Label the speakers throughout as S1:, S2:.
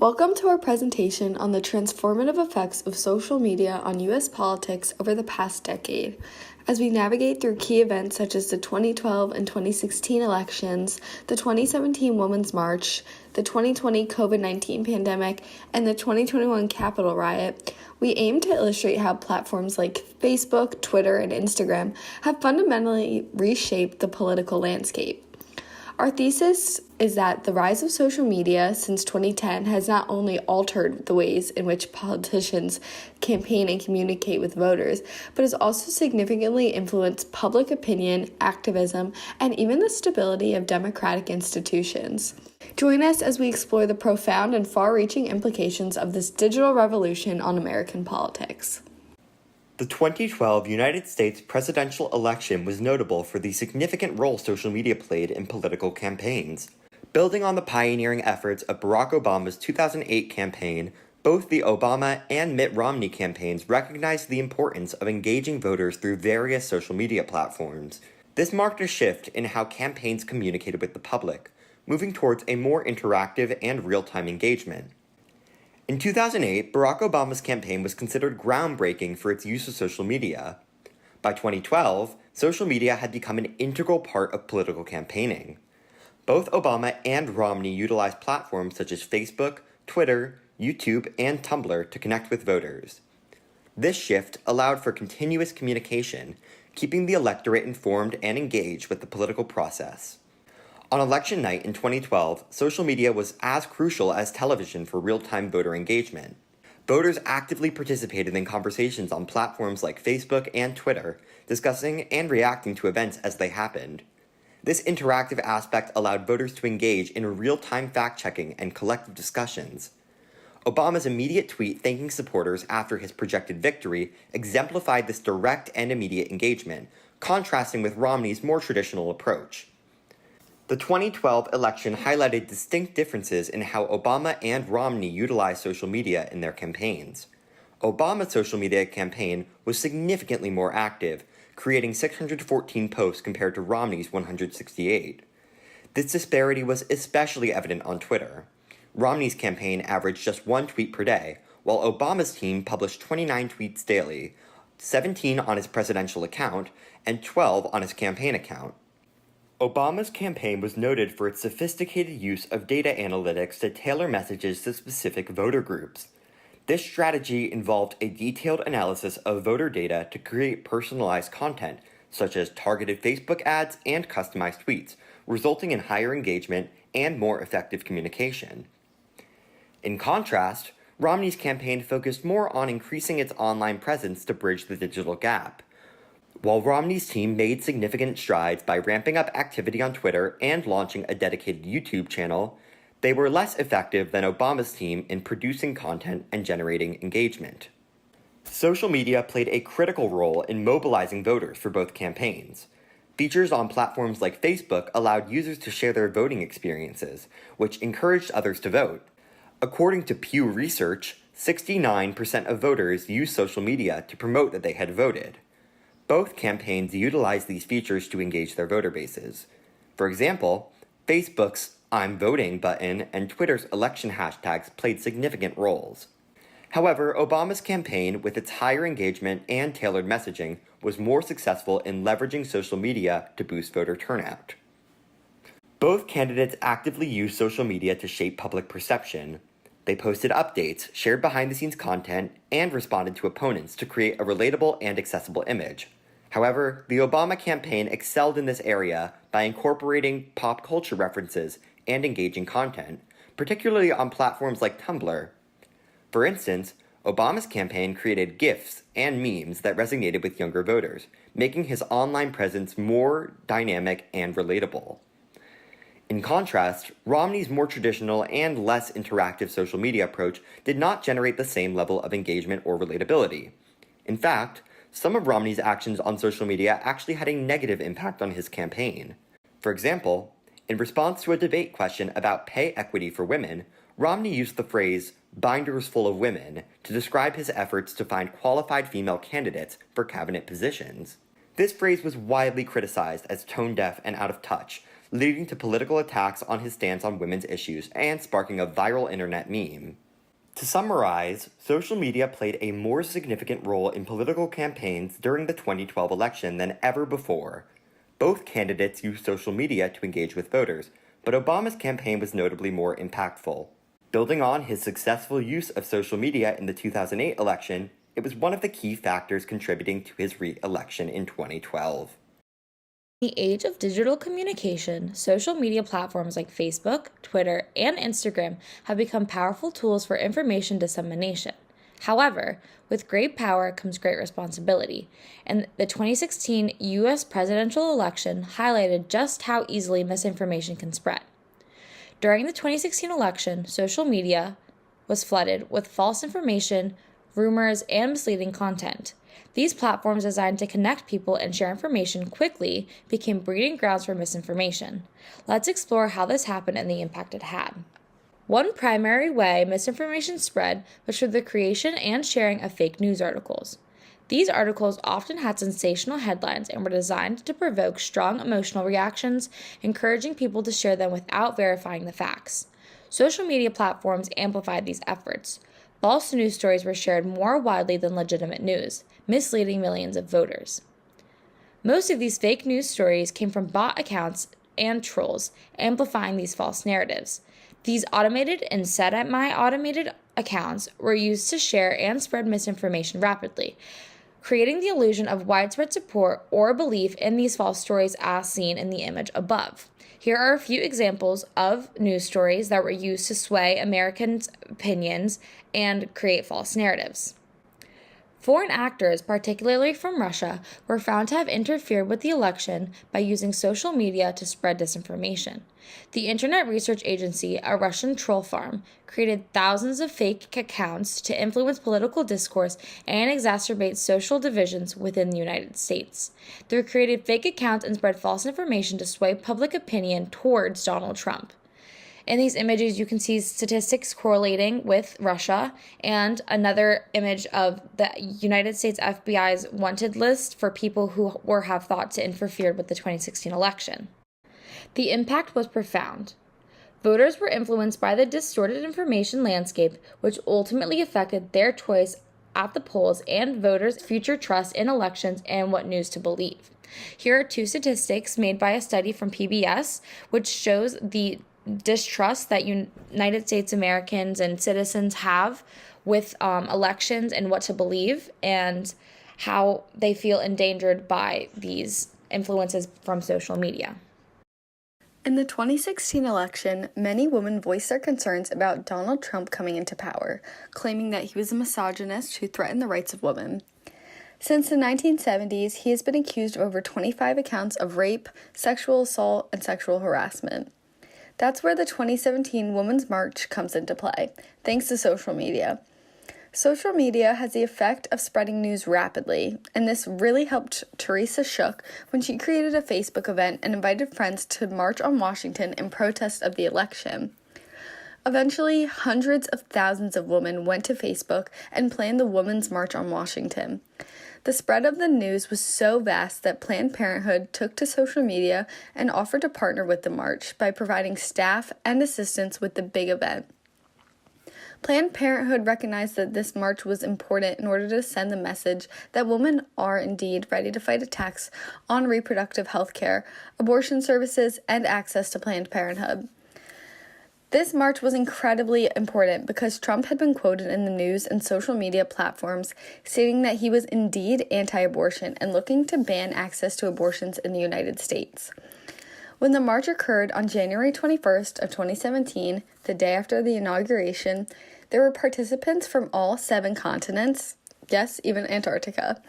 S1: Welcome to our presentation on the transformative effects of social media on U.S. politics over the past decade. As we navigate through key events such as the 2012 and 2016 elections, the 2017 Women's March, the 2020 COVID-19 pandemic, and the 2021 Capitol riot, we aim to illustrate how platforms like Facebook, Twitter, and Instagram have fundamentally reshaped the political landscape. Our thesis is that the rise of social media since 2010 has not only altered the ways in which politicians campaign and communicate with voters, but has also significantly influenced public opinion, activism, and even the stability of democratic institutions. Join us as we explore the profound and far-reaching implications of this digital revolution on American politics.
S2: The 2012 United States presidential election was notable for the significant role social media played in political campaigns. Building on the pioneering efforts of Barack Obama's 2008 campaign, both the Obama and Mitt Romney campaigns recognized the importance of engaging voters through various social media platforms. This marked a shift in how campaigns communicated with the public, moving towards a more interactive and real-time engagement. In 2008, Barack Obama's campaign was considered groundbreaking for its use of social media. By 2012, social media had become an integral part of political campaigning. Both Obama and Romney utilized platforms such as Facebook, Twitter, YouTube, and Tumblr to connect with voters. This shift allowed for continuous communication, keeping the electorate informed and engaged with the political process. On election night in 2012, social media was as crucial as television for real-time voter engagement. Voters actively participated in conversations on platforms like Facebook and Twitter, discussing and reacting to events as they happened. This interactive aspect allowed voters to engage in real-time fact-checking and collective discussions. Obama's immediate tweet thanking supporters after his projected victory exemplified this direct and immediate engagement, contrasting with Romney's more traditional approach. The 2012 election highlighted distinct differences in how Obama and Romney utilized social media in their campaigns. Obama's social media campaign was significantly more active, creating 614 posts compared to Romney's 168. This disparity was especially evident on Twitter. Romney's campaign averaged just one tweet per day, while Obama's team published 29 tweets daily, 17 on his presidential account and 12 on his campaign account. Obama's campaign was noted for its sophisticated use of data analytics to tailor messages to specific voter groups. This strategy involved a detailed analysis of voter data to create personalized content, such as targeted Facebook ads and customized tweets, resulting in higher engagement and more effective communication. In contrast, Romney's campaign focused more on increasing its online presence to bridge the digital gap. While Romney's team made significant strides by ramping up activity on Twitter and launching a dedicated YouTube channel, they were less effective than Obama's team in producing content and generating engagement. Social media played a critical role in mobilizing voters for both campaigns. Features on platforms like Facebook allowed users to share their voting experiences, which encouraged others to vote. According to Pew Research, 69% of voters used social media to promote that they had voted. Both campaigns utilized these features to engage their voter bases. For example, Facebook's I'm Voting button and Twitter's election hashtags played significant roles. However, Obama's campaign, with its higher engagement and tailored messaging, was more successful in leveraging social media to boost voter turnout. Both candidates actively used social media to shape public perception. They posted updates, shared behind-the-scenes content, and responded to opponents to create a relatable and accessible image. However, the Obama campaign excelled in this area by incorporating pop culture references and engaging content, particularly on platforms like Tumblr. For instance, Obama's campaign created GIFs and memes that resonated with younger voters, making his online presence more dynamic and relatable. In contrast, Romney's more traditional and less interactive social media approach did not generate the same level of engagement or relatability. In fact, some of Romney's actions on social media actually had a negative impact on his campaign. For example, in response to a debate question about pay equity for women, Romney used the phrase "binders full of women" to describe his efforts to find qualified female candidates for cabinet positions. This phrase was widely criticized as tone-deaf and out of touch, leading to political attacks on his stance on women's issues and sparking a viral internet meme. To summarize, social media played a more significant role in political campaigns during the 2012 election than ever before. Both candidates used social media to engage with voters, but Obama's campaign was notably more impactful. Building on his successful use of social media in the 2008 election, it was one of the key factors contributing to his re-election in 2012.
S3: In the age of digital communication, social media platforms like Facebook, Twitter, and Instagram have become powerful tools for information dissemination. However, with great power comes great responsibility, and the 2016 U.S. presidential election highlighted just how easily misinformation can spread. During the 2016 election, social media was flooded with false information, rumors, and misleading content. These platforms designed to connect people and share information quickly became breeding grounds for misinformation. Let's explore how this happened and the impact it had. One primary way misinformation spread was through the creation and sharing of fake news articles. These articles often had sensational headlines and were designed to provoke strong emotional reactions, encouraging people to share them without verifying the facts. Social media platforms amplified these efforts. False news stories were shared more widely than legitimate news, misleading millions of voters. Most of these fake news stories came from bot accounts and trolls, amplifying these false narratives. These automated and semi-automated accounts were used to share and spread misinformation rapidly, creating the illusion of widespread support or belief in these false stories as seen in the image above. Here are a few examples of news stories that were used to sway Americans' opinions and create false narratives. Foreign actors, particularly from Russia, were found to have interfered with the election by using social media to spread disinformation. The Internet Research Agency, a Russian troll farm, created thousands of fake accounts to influence political discourse and exacerbate social divisions within the United States. They created fake accounts and spread false information to sway public opinion towards Donald Trump. In these images, you can see statistics correlating with Russia and another image of the United States FBI's wanted list for people who have thought to interfere with the 2016 election. The impact was profound. Voters were influenced by the distorted information landscape, which ultimately affected their choice at the polls and voters' future trust in elections and what news to believe. Here are two statistics made by a study from PBS, which shows the distrust that United States Americans and citizens have with elections and what to believe, and how they feel endangered by these influences from social media.
S1: In the 2016 election, many women voiced their concerns about Donald Trump coming into power, claiming that he was a misogynist who threatened the rights of women. Since the 1970s, he has been accused of over 25 accounts of rape, sexual assault, and sexual harassment. That's where the 2017 Women's March comes into play, thanks to social media. Social media has the effect of spreading news rapidly, and this really helped Teresa Shook when she created a Facebook event and invited friends to march on Washington in protest of the election. Eventually, hundreds of thousands of women went to Facebook and planned the Women's March on Washington. The spread of the news was so vast that Planned Parenthood took to social media and offered to partner with the march by providing staff and assistance with the big event. Planned Parenthood recognized that this march was important in order to send the message that women are indeed ready to fight attacks on reproductive health care, abortion services, and access to Planned Parenthood. This march was incredibly important because Trump had been quoted in the news and social media platforms stating that he was indeed anti-abortion and looking to ban access to abortions in the United States. When the march occurred on January 21st of 2017, the day after the inauguration, there were participants from all 7 continents, yes, even Antarctica.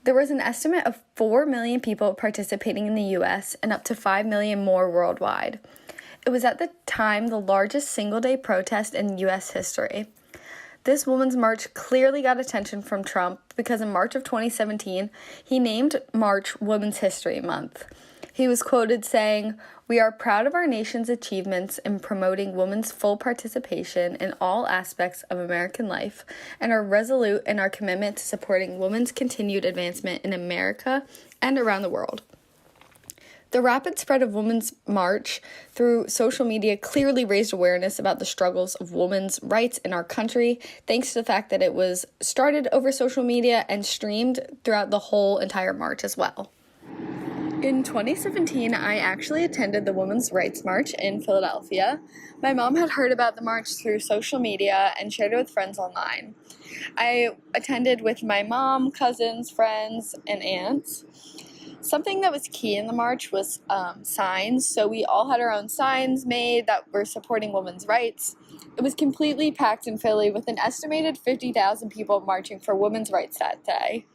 S1: There was an estimate of 4 million people participating in the U.S. and up to 5 million more worldwide. It was at the time the largest single-day protest in U.S. history. This Women's March clearly got attention from Trump because in March of 2017, he named March Women's History Month. He was quoted saying, "We are proud of our nation's achievements in promoting women's full participation in all aspects of American life and are resolute in our commitment to supporting women's continued advancement in America and around the world." The rapid spread of Women's March through social media clearly raised awareness about the struggles of women's rights in our country, thanks to the fact that it was started over social media and streamed throughout the whole entire march as well. In 2017, I actually attended the Women's Rights March in Philadelphia. My mom had heard about the march through social media and shared it with friends online. I attended with my mom, cousins, friends, and aunts. Something that was key in the march was signs. So we all had our own signs made that were supporting women's rights. It was completely packed in Philly with an estimated 50,000 people marching for women's rights that day.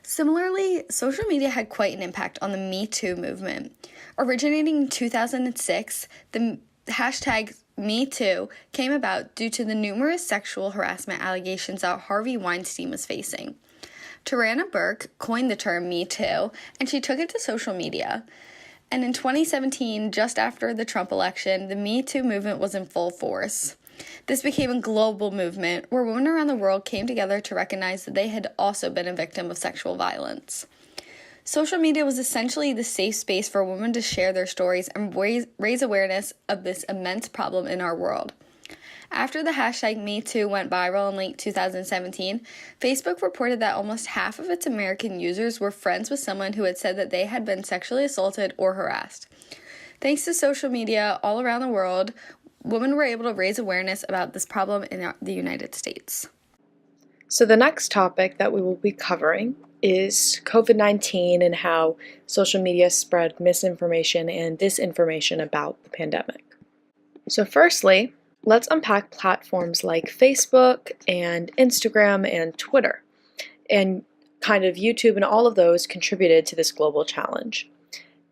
S1: Similarly, social media had quite an impact on the Me Too movement. Originating in 2006, the hashtag Me Too came about due to the numerous sexual harassment allegations that Harvey Weinstein was facing. Tarana Burke coined the term Me Too, and she took it to social media. And in 2017, just after the Trump election, the Me Too movement was in full force. This became a global movement where women around the world came together to recognize that they had also been a victim of sexual violence. Social media was essentially the safe space for women to share their stories and raise awareness of this immense problem in our world. After the hashtag MeToo went viral in late 2017, Facebook reported that almost half of its American users were friends with someone who had said that they had been sexually assaulted or harassed. Thanks to social media all around the world, women were able to raise awareness about this problem in the United States.
S4: So the next topic that we will be covering is COVID-19 and how social media spread misinformation and disinformation about the pandemic. So firstly, let's unpack platforms like Facebook and Instagram and Twitter. And kind of YouTube and all of those contributed to this global challenge.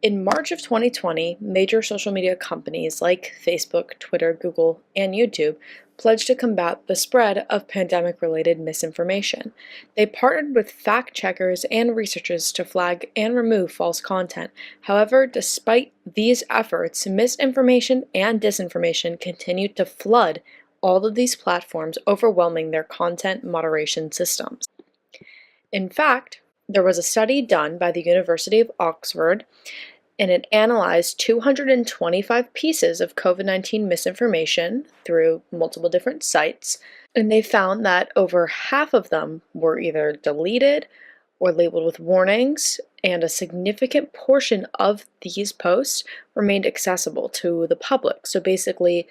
S4: In March of 2020, major social media companies like Facebook, Twitter, Google, and YouTube pledged to combat the spread of pandemic-related misinformation. They partnered with fact-checkers and researchers to flag and remove false content. However, despite these efforts, misinformation and disinformation continued to flood all of these platforms, overwhelming their content moderation systems. In fact, there was a study done by the University of Oxford, and it analyzed 225 pieces of COVID-19 misinformation through multiple different sites, and they found that over half of them were either deleted or labeled with warnings, and a significant portion of these posts remained accessible to the public. So basically,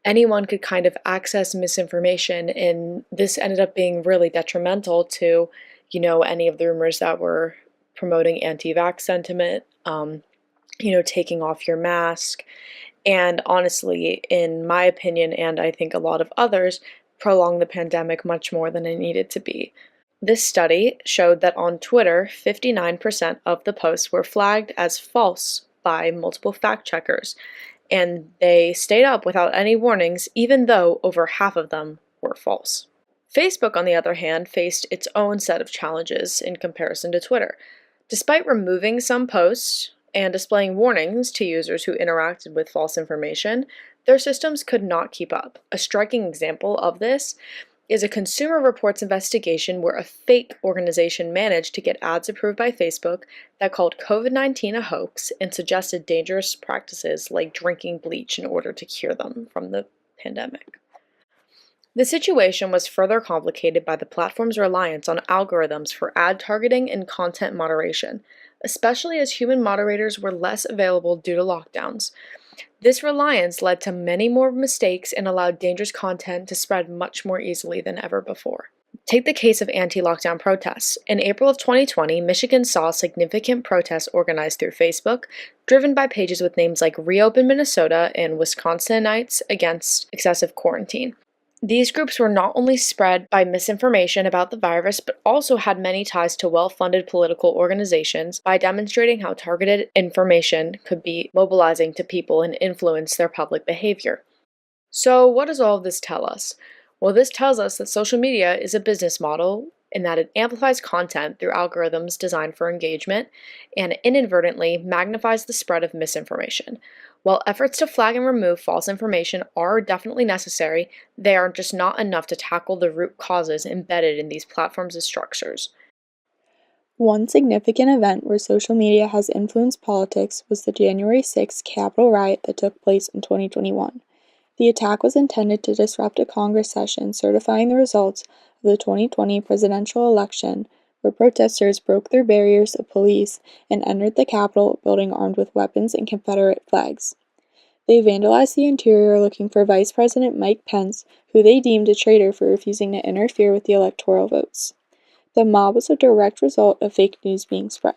S4: anyone could kind of access misinformation, and this ended up being really detrimental to, any of the rumors that were promoting anti-vax sentiment, taking off your mask, and honestly, in my opinion, and I think a lot of others, prolonged the pandemic much more than it needed to be. This study showed that on Twitter, 59% of the posts were flagged as false by multiple fact checkers, and they stayed up without any warnings, even though over half of them were false. Facebook, on the other hand, faced its own set of challenges in comparison to Twitter. Despite removing some posts and displaying warnings to users who interacted with false information, their systems could not keep up. A striking example of this is a Consumer Reports investigation where a fake organization managed to get ads approved by Facebook that called COVID-19 a hoax and suggested dangerous practices like drinking bleach in order to cure them from the pandemic. The situation was further complicated by the platform's reliance on algorithms for ad targeting and content moderation, especially as human moderators were less available due to lockdowns. This reliance led to many more mistakes and allowed dangerous content to spread much more easily than ever before. Take the case of anti-lockdown protests. In April of 2020, Michigan saw significant protests organized through Facebook, driven by pages with names like Reopen Minnesota and Wisconsinites Against Excessive Quarantine. These groups were not only spread by misinformation about the virus, but also had many ties to well-funded political organizations by demonstrating how targeted information could be mobilizing to people and influence their public behavior. So what does all of this tell us? Well, this tells us that social media is a business model in that it amplifies content through algorithms designed for engagement and inadvertently magnifies the spread of misinformation. While efforts to flag and remove false information are definitely necessary, they are just not enough to tackle the root causes embedded in these platforms and structures.
S5: One significant event where social media has influenced politics was the January 6th Capitol riot that took place in 2021. The attack was intended to disrupt a Congress session certifying the results of the 2020 presidential election, where protesters broke through barriers of police and entered the Capitol building armed with weapons and Confederate flags. They vandalized the interior looking for Vice President Mike Pence, who they deemed a traitor for refusing to interfere with the electoral votes. The mob was a direct result of fake news being spread.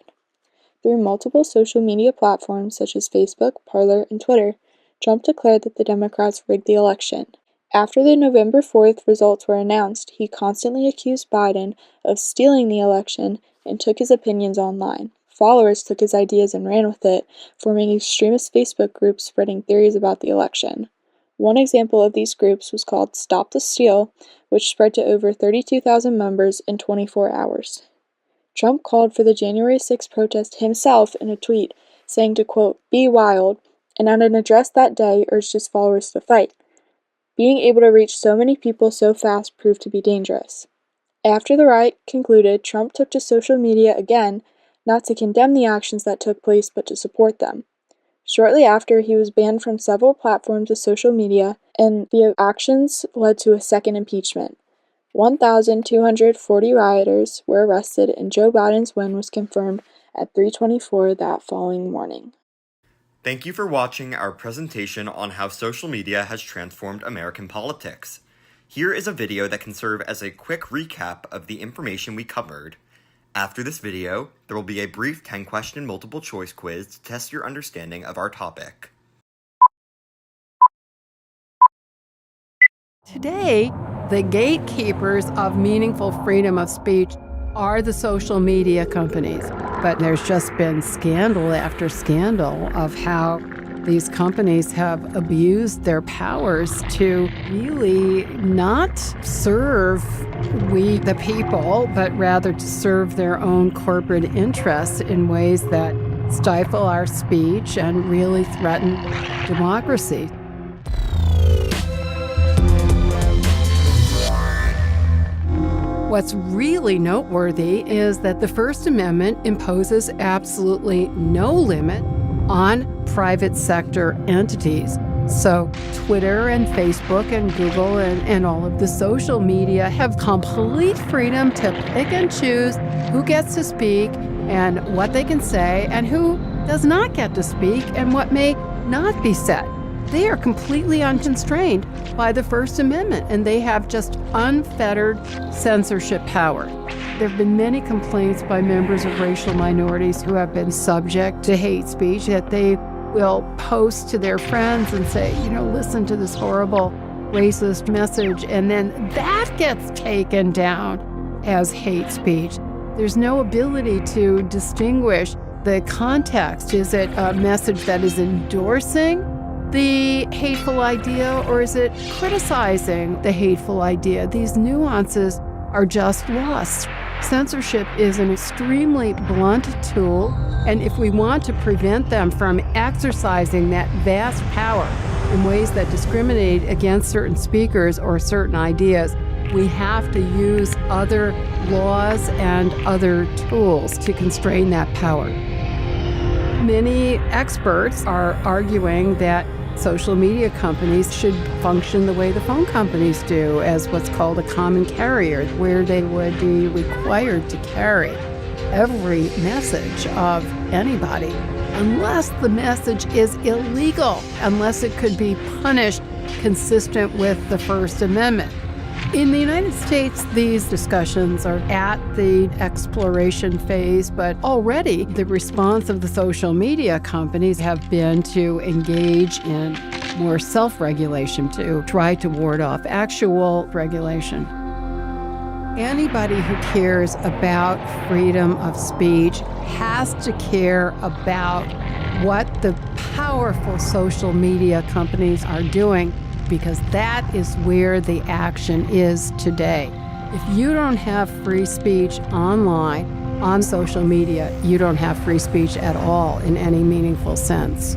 S5: Through multiple social media platforms such as Facebook, Parler, and Twitter, Trump declared that the Democrats rigged the election. After the November 4th results were announced, he constantly accused Biden of stealing the election and took his opinions online. Followers took his ideas and ran with it, forming extremist Facebook groups spreading theories about the election. One example of these groups was called Stop the Steal, which spread to over 32,000 members in 24 hours. Trump called for the January 6 protest himself in a tweet, saying to, quote, "be wild," and at an address that day urged his followers to fight. Being able to reach so many people so fast proved to be dangerous. After the riot concluded, Trump took to social media again, not to condemn the actions that took place, but to support them. Shortly after, he was banned from several platforms of social media, and the actions led to a second impeachment. 1,240 rioters were arrested, and Joe Biden's win was confirmed at 3:24 that following morning.
S2: Thank you for watching our presentation on how social media has transformed American politics. Here is a video that can serve as a quick recap of the information we covered. After this video, there will be a brief 10-question multiple-choice quiz to test your understanding of our topic.
S6: Today, the gatekeepers of meaningful freedom of speech are the social media companies. But there's just been scandal after scandal of how these companies have abused their powers to really not serve we the people, but rather to serve their own corporate interests in ways that stifle our speech and really threaten democracy. What's really noteworthy is that the First Amendment imposes absolutely no limit on private sector entities. So Twitter and Facebook and Google and all of the social media have complete freedom to pick and choose who gets to speak and what they can say and who does not get to speak and what may not be said. They are completely unconstrained by the First Amendment, and they have just unfettered censorship power. There have been many complaints by members of racial minorities who have been subject to hate speech that they will post to their friends and say, listen to this horrible racist message, and then that gets taken down as hate speech. There's no ability to distinguish the context. Is it a message that is endorsing the hateful idea, or is it criticizing the hateful idea? These nuances are just lost. Censorship is an extremely blunt tool, and if we want to prevent them from exercising that vast power in ways that discriminate against certain speakers or certain ideas, we have to use other laws and other tools to constrain that power. Many experts are arguing that social media companies should function the way the phone companies do, as what's called a common carrier, where they would be required to carry every message of anybody, unless the message is illegal, unless it could be punished consistent with the First Amendment. In the United States, these discussions are at the exploration phase, but already the response of the social media companies have been to engage in more self-regulation, to try to ward off actual regulation. Anybody who cares about freedom of speech has to care about what the powerful social media companies are doing, because that is where the action is today. If you don't have free speech online, on social media, you don't have free speech at all in any meaningful sense.